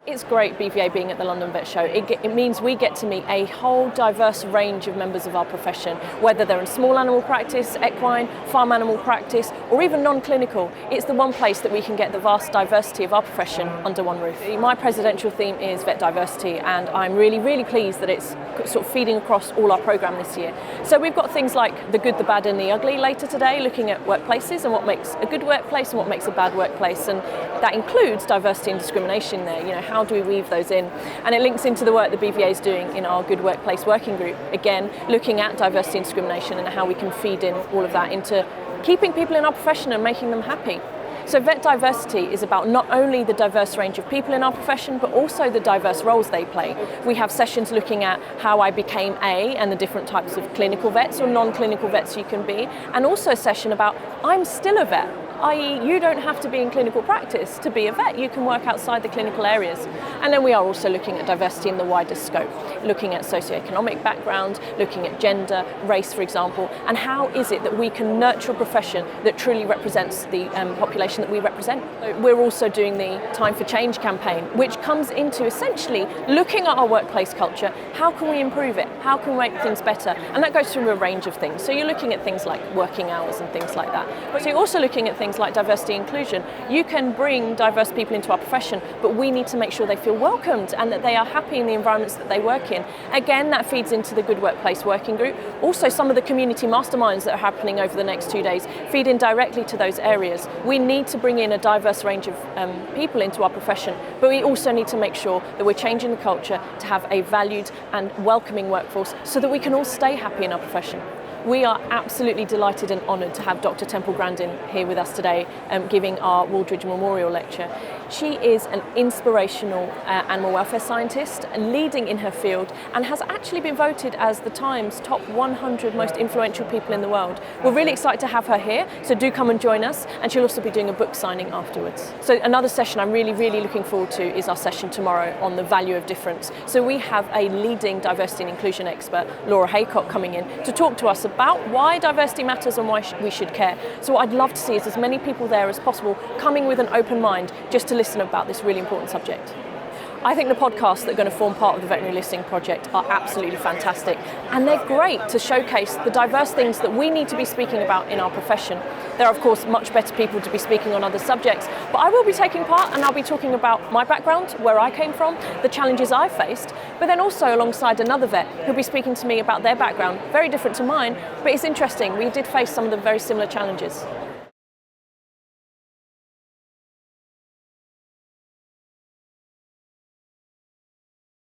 It's great BVA being at the London Vet Show. It means we get to meet a whole diverse range of members of our profession, whether they're in small animal practice, equine, farm animal practice, or even non-clinical. It's the one place that we can get the vast diversity of our profession under one roof. My presidential theme is vet diversity, and I'm really, really pleased that it's sort of feeding across all our programme this year. So we've got things like the good, the bad and the ugly later today, looking at workplaces and what makes a good workplace and what makes a bad workplace, and that includes diversity and discrimination there. How do we weave those in? And it links into the work the BVA is doing in our Good Workplace Working Group, again looking at diversity and discrimination and how we can feed in all of that into keeping people in our profession and making them happy. So vet diversity is about not only the diverse range of people in our profession, but also the diverse roles they play. We have sessions looking at how I became A and the different types of clinical vets or non-clinical vets you can be, and also a session about I'm still a vet, i.e. you don't have to be in clinical practice to be a vet, you can work outside the clinical areas. And then we are also looking at diversity in the wider scope, looking at socioeconomic background, looking at gender, race for example, and how is it that we can nurture a profession that truly represents the population that we represent. We're also doing the Time for Change campaign, which comes into essentially looking at our workplace culture, how can we improve it, how can we make things better, and that goes through a range of things. So you're looking at things like working hours and things like that, but you're also looking at things like diversity and inclusion. You can bring diverse people into our profession, but we need to make sure they feel welcomed and that they are happy in the environments that they work in. Again, that feeds into the Good Workplace Working Group. Also, some of the community masterminds that are happening over the next 2 days feed in directly to those areas. We need to bring in a diverse range of people into our profession, but we also need to make sure that we're changing the culture to have a valued and welcoming workforce so that we can all stay happy in our profession. We are absolutely delighted and honoured to have Dr. Temple Grandin here with us today, giving our Waldridge Memorial Lecture. She is an inspirational animal welfare scientist, leading in her field, and has actually been voted as the Times top 100 most influential people in the world. We're really excited to have her here, so do come and join us, and she'll also be doing a book signing afterwards. So another session I'm really, really looking forward to is our session tomorrow on the value of difference. So we have a leading diversity and inclusion expert, Laura Haycock, coming in to talk to us about why diversity matters and why we should care. So what I'd love to see is as many people there as possible coming with an open mind just to listen about this really important subject. I think the podcasts that are going to form part of the Veterinary Listening Project are absolutely fantastic, and they're great to showcase the diverse things that we need to be speaking about in our profession. There are of course much better people to be speaking on other subjects, but I will be taking part and I'll be talking about my background, where I came from, the challenges I faced, but then also alongside another vet who'll be speaking to me about their background, very different to mine, but it's interesting, we did face some of the very similar challenges.